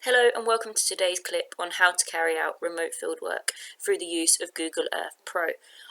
Hello and welcome to today's clip on how to carry out remote fieldwork through the use of Google Earth Pro.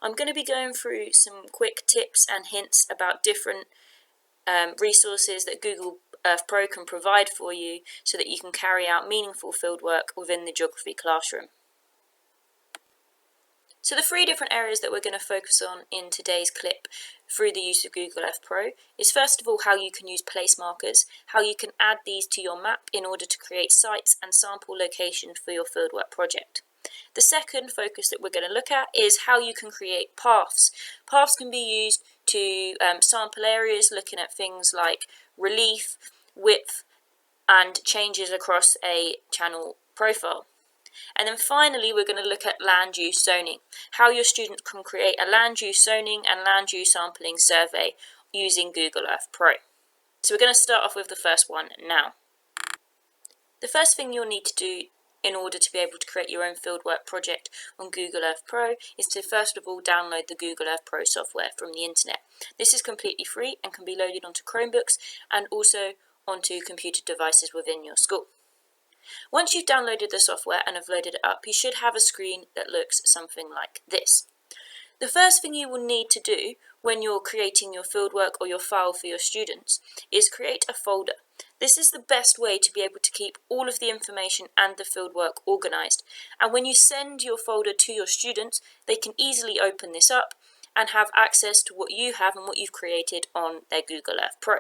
I'm going to be going through some quick tips and hints about different resources that Google Earth Pro can provide for you so that you can carry out meaningful fieldwork within the geography classroom. So the three different areas that we're going to focus on in today's clip through the use of Google Earth Pro is first of all how you can use place markers, how you can add these to your map in order to create sites and sample locations for your fieldwork project. The second focus that we're going to look at is how you can create paths. Paths can be used to sample areas, looking at things like relief, width and changes across a channel profile. And then finally, we're going to look at land use zoning, how your students can create a land use zoning and land use sampling survey using Google Earth Pro. So we're going to start off with the first one now. The first thing you'll need to do in order to be able to create your own fieldwork project on Google Earth Pro is to first of all download the Google Earth Pro software from the internet. This is completely free and can be loaded onto Chromebooks and also onto computer devices within your school. Once you've downloaded the software and have loaded it up, you should have a screen that looks something like this. The first thing you will need to do when you're creating your fieldwork or your file for your students is create a folder. This is the best way to be able to keep all of the information and the fieldwork organised. And when you send your folder to your students, they can easily open this up and have access to what you have and what you've created on their Google Earth Pro.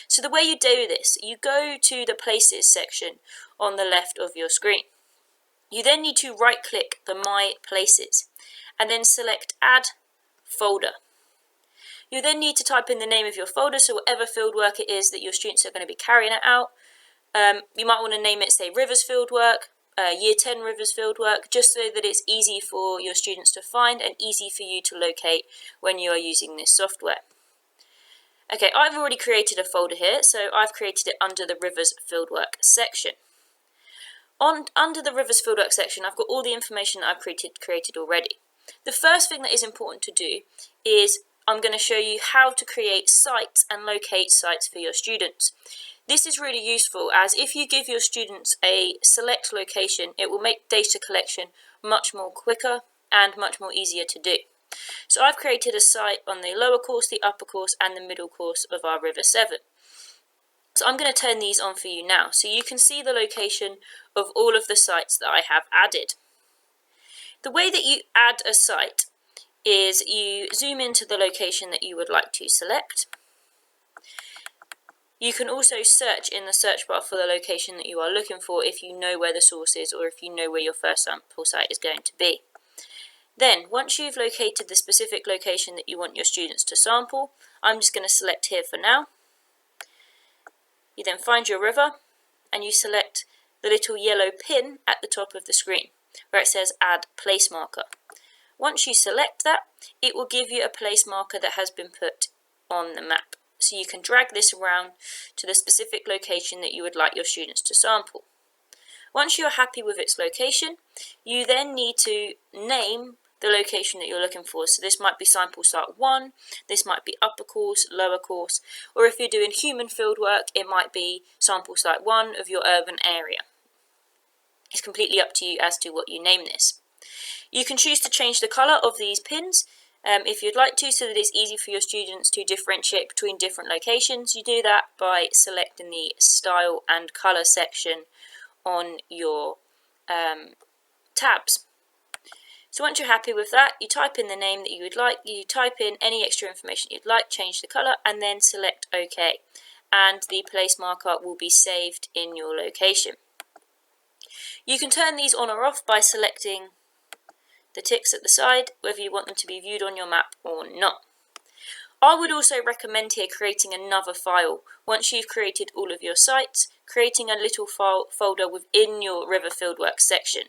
So the way you do this, you go to the Places section on the left of your screen. You then need to right click the My Places and then select Add Folder. You then need to type in the name of your folder, so whatever fieldwork it is that your students are going to be carrying it out. You might want to name it, say, Rivers Fieldwork, Year 10 Rivers Fieldwork, just so that it's easy for your students to find and easy for you to locate when you are using this software. Okay, I've already created a folder here, so I've created it under the Rivers Fieldwork section. Under the Rivers Fieldwork section, I've got all the information that I've created already. The first thing that is important to do is I'm going to show you how to create sites and locate sites for your students. This is really useful, as if you give your students a select location, it will make data collection much more quicker and much more easier to do. So I've created a site on the lower course, the upper course and the middle course of our River 7. So I'm going to turn these on for you now so you can see the location of all of the sites that I have added. The way that you add a site is you zoom into the location that you would like to select. You can also search in the search bar for the location that you are looking for if you know where the source is or if you know where your first sample site is going to be. Then, once you've located the specific location that you want your students to sample, I'm just going to select here for now. You then find your river and you select the little yellow pin at the top of the screen where it says Add Place Marker. Once you select that, it will give you a place marker that has been put on the map. So you can drag this around to the specific location that you would like your students to sample. Once you're happy with its location, you then need to name the location that you're looking for. So this might be sample site 1, this might be upper course, lower course, or if you're doing human fieldwork, it might be sample site 1 of your urban area. It's completely up to you as to what you name this. You can choose to change the colour of these pins if you'd like to, so that it's easy for your students to differentiate between different locations. You do that by selecting the Style and Colour section on your tabs. So once you're happy with that, you type in the name that you would like, you type in any extra information you'd like, change the colour and then select OK. And the place marker will be saved in your location. You can turn these on or off by selecting the ticks at the side, whether you want them to be viewed on your map or not. I would also recommend here creating another file. Once you've created all of your sites, creating a little folder within your River Fieldwork section.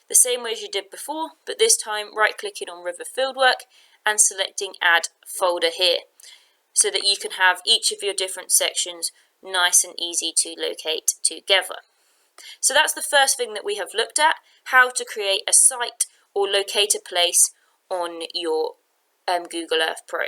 The same way as you did before, but this time right-clicking on River Fieldwork and selecting Add Folder here, so that you can have each of your different sections nice and easy to locate together. So that's the first thing that we have looked at, how to create a site or locate a place on your Google Earth Pro.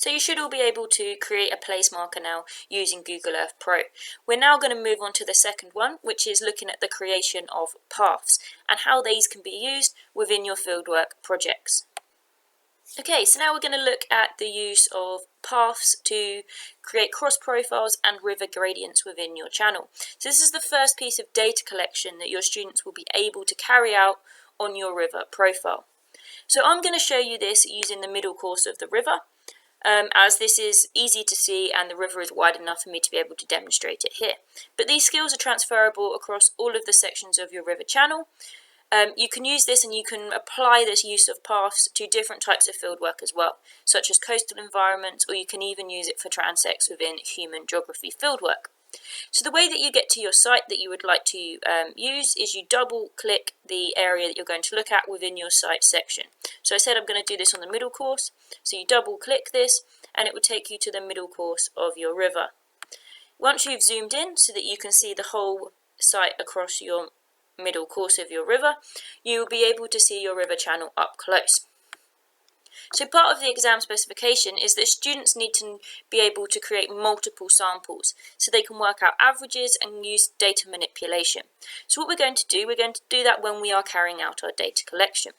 So you should all be able to create a place marker now using Google Earth Pro. We're now going to move on to the second one, which is looking at the creation of paths and how these can be used within your fieldwork projects. Okay, so now we're going to look at the use of paths to create cross profiles and river gradients within your channel. So this is the first piece of data collection that your students will be able to carry out on your river profile. So I'm going to show you this using the middle course of the river, as this is easy to see and the river is wide enough for me to be able to demonstrate it here. But these skills are transferable across all of the sections of your river channel. You can use this and you can apply this use of paths to different types of fieldwork as well, such as coastal environments, or you can even use it for transects within human geography fieldwork. So the way that you get to your site that you would like to use is you double click the area that you're going to look at within your site section. So I said I'm going to do this on the middle course, so you double click this and it will take you to the middle course of your river. Once you've zoomed in so that you can see the whole site across your middle course of your river, you will be able to see your river channel up close. So part of the exam specification is that students need to be able to create multiple samples so they can work out averages and use data manipulation. So what we're going to do that when we are carrying out our data collection.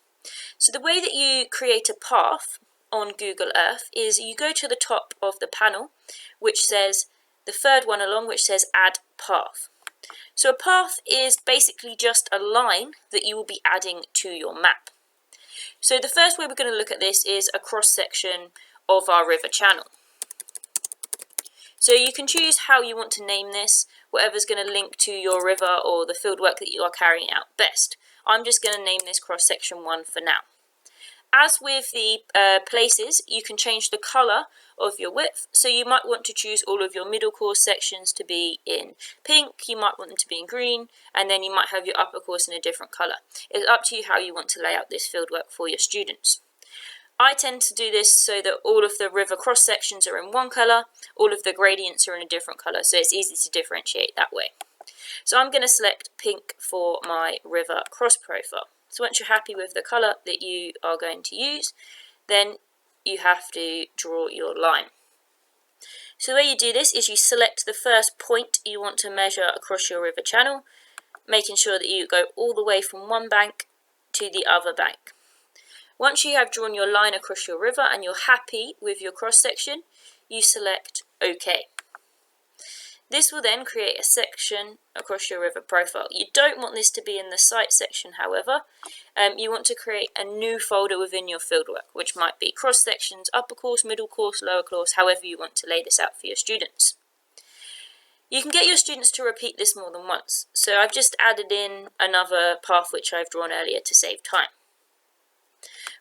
So the way that you create a path on Google Earth is you go to the top of the panel, which says, the third one along, which says add path. So a path is basically just a line that you will be adding to your map. So the first way we're going to look at this is a cross-section of our river channel. So you can choose how you want to name this, whatever's going to link to your river or the fieldwork that you are carrying out best. I'm just going to name this cross-section 1 for now. As with the places, you can change the colour of your width. So you might want to choose all of your middle course sections to be in pink, you might want them to be in green, and then you might have your upper course in a different colour. It's up to you how you want to lay out this fieldwork for your students. I tend to do this so that all of the river cross sections are in one colour, all of the gradients are in a different colour, so it's easy to differentiate that way. So I'm going to select pink for my river cross profile. So once you're happy with the colour that you are going to use, then you have to draw your line. So the way you do this is you select the first point you want to measure across your river channel, making sure that you go all the way from one bank to the other bank. Once you have drawn your line across your river and you're happy with your cross section, you select OK. This will then create a section across your river profile. You don't want this to be in the site section, however. You want to create a new folder within your fieldwork, which might be cross sections, upper course, middle course, lower course, however you want to lay this out for your students. You can get your students to repeat this more than once. So I've just added in another path which I've drawn earlier to save time.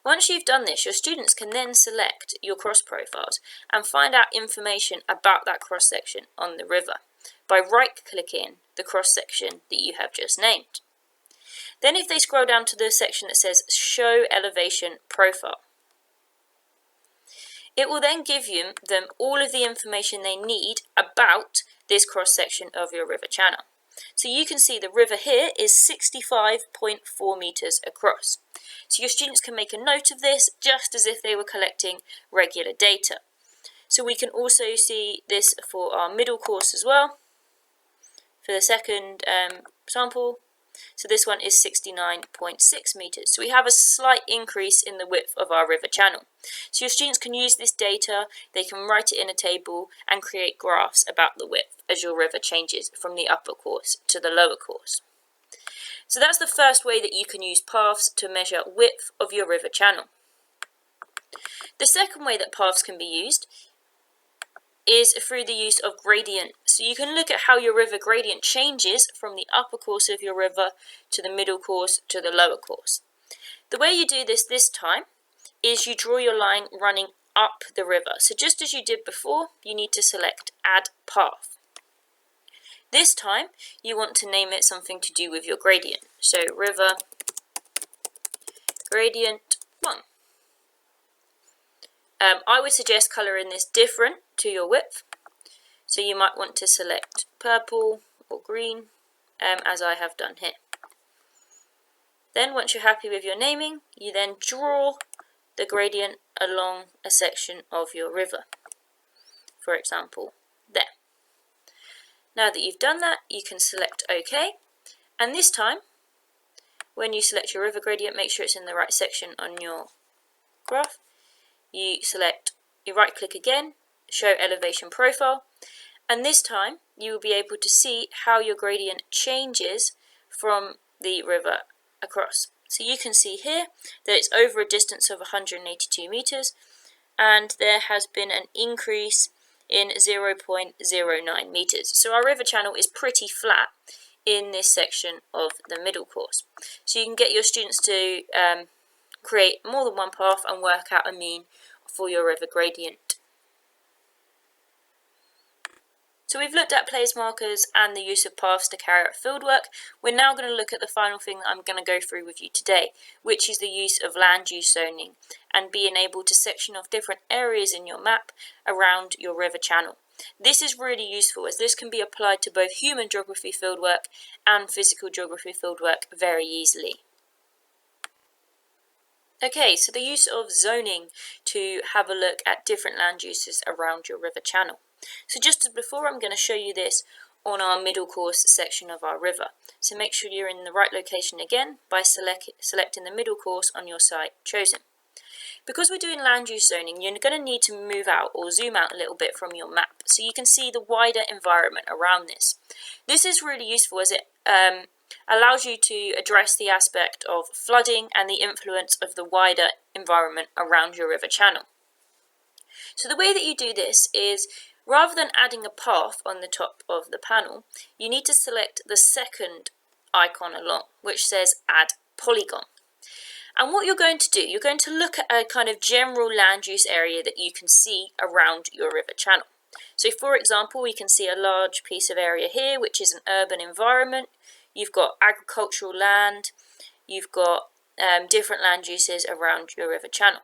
Once you've done this, your students can then select your cross profiles and find out information about that cross section on the river by right-clicking the cross section that you have just named. Then if they scroll down to the section that says Show Elevation Profile, it will then give them all of the information they need about this cross section of your river channel. So you can see the river here is 65.4 metres across. So your students can make a note of this just as if they were collecting regular data. So we can also see this for our middle course as well, for the second sample. So this one is 69.6 metres. So we have a slight increase in the width of our river channel. So your students can use this data, they can write it in a table and create graphs about the width as your river changes from the upper course to the lower course. So that's the first way that you can use paths to measure width of your river channel. The second way that paths can be used is through the use of gradient. So you can look at how your river gradient changes from the upper course of your river to the middle course to the lower course. The way you do this time is you draw your line running up the river. So just as you did before, you need to select Add Path. This time, you want to name it something to do with your gradient. So river gradient 1. I would suggest colouring this different to your width. So you might want to select purple or green, as I have done here. Then once you're happy with your naming, you then draw the gradient along a section of your river, for example, there. Now that you've done that, you can select OK, and this time, when you select your river gradient, make sure it's in the right section on your graph. You right click again, show elevation profile, and this time you will be able to see how your gradient changes from the river across. So you can see here that it's over a distance of 182 metres, and there has been an increase in 0.09 metres. So our river channel is pretty flat in this section of the middle course. So you can get your students to create more than one path and work out a mean for your river gradient. So we've looked at place markers and the use of paths to carry out fieldwork. We're now going to look at the final thing that I'm going to go through with you today, which is the use of land use zoning and being able to section off different areas in your map around your river channel. This is really useful as this can be applied to both human geography fieldwork and physical geography fieldwork very easily. Okay, so the use of zoning to have a look at different land uses around your river channel. So just as before, I'm going to show you this on our middle course section of our river. So make sure you're in the right location again by selecting the middle course on your site chosen. Because we're doing land use zoning, you're going to need to move out or zoom out a little bit from your map so you can see the wider environment around this. This is really useful as it allows you to address the aspect of flooding and the influence of the wider environment around your river channel. So the way that you do this is, rather than adding a path on the top of the panel, you need to select the second icon along, which says Add Polygon. And what you're going to do, you're going to look at a kind of general land use area that you can see around your river channel. So for example, we can see a large piece of area here, which is an urban environment. You've got agricultural land, you've got different land uses around your river channel.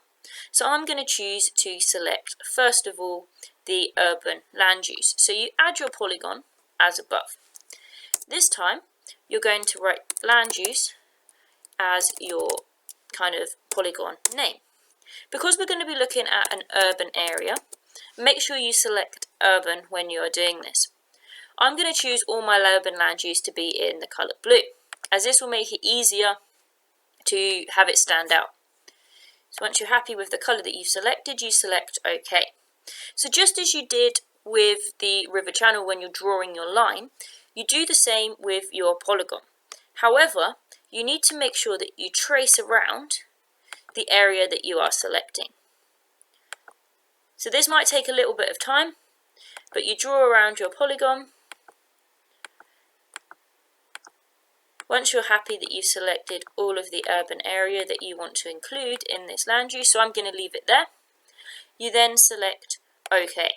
So I'm going to choose to select, first of all, the urban land use. So you add your polygon as above. This time, you're going to write land use as your kind of polygon name. Because we're going to be looking at an urban area, make sure you select urban when you are doing this. I'm going to choose all my urban land use to be in the colour blue, as this will make it easier to have it stand out. So once you're happy with the colour that you've selected, you select OK. So just as you did with the river channel when you're drawing your line, you do the same with your polygon. However, you need to make sure that you trace around the area that you are selecting. So this might take a little bit of time, but you draw around your polygon. Once you're happy that you've selected all of the urban area that you want to include in this land use, so I'm going to leave it there, you then select OK.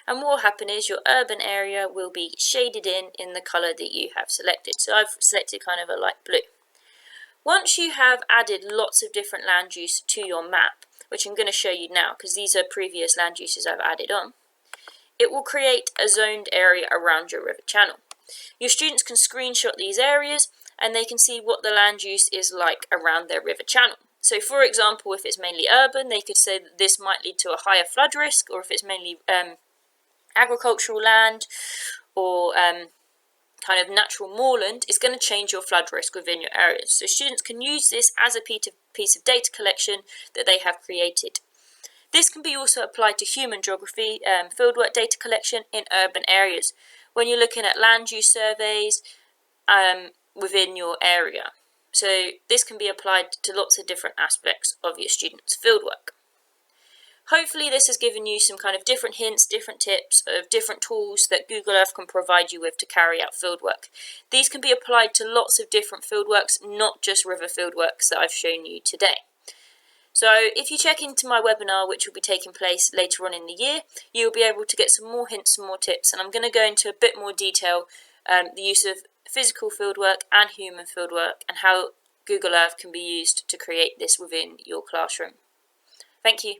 And what will happen is your urban area will be shaded in the colour that you have selected. So I've selected kind of a light blue. Once you have added lots of different land use to your map, which I'm going to show you now because these are previous land uses I've added on, it will create a zoned area around your river channel. Your students can screenshot these areas and they can see what the land use is like around their river channel. So for example, if it's mainly urban, they could say that this might lead to a higher flood risk, or if it's mainly agricultural land or kind of natural moorland, it's going to change your flood risk within your areas. So students can use this as a piece of data collection that they have created. This can be also applied to human geography fieldwork data collection in urban areas when you're looking at land use surveys within your area. So this can be applied to lots of different aspects of your students' fieldwork. Hopefully this has given you some kind of different hints, different tips of different tools that Google Earth can provide you with to carry out fieldwork. These can be applied to lots of different fieldworks, not just river fieldworks that I've shown you today. So if you check into my webinar, which will be taking place later on in the year, you'll be able to get some more hints, some more tips, and I'm going to go into a bit more detail the use of physical fieldwork and human fieldwork and how Google Earth can be used to create this within your classroom. Thank you.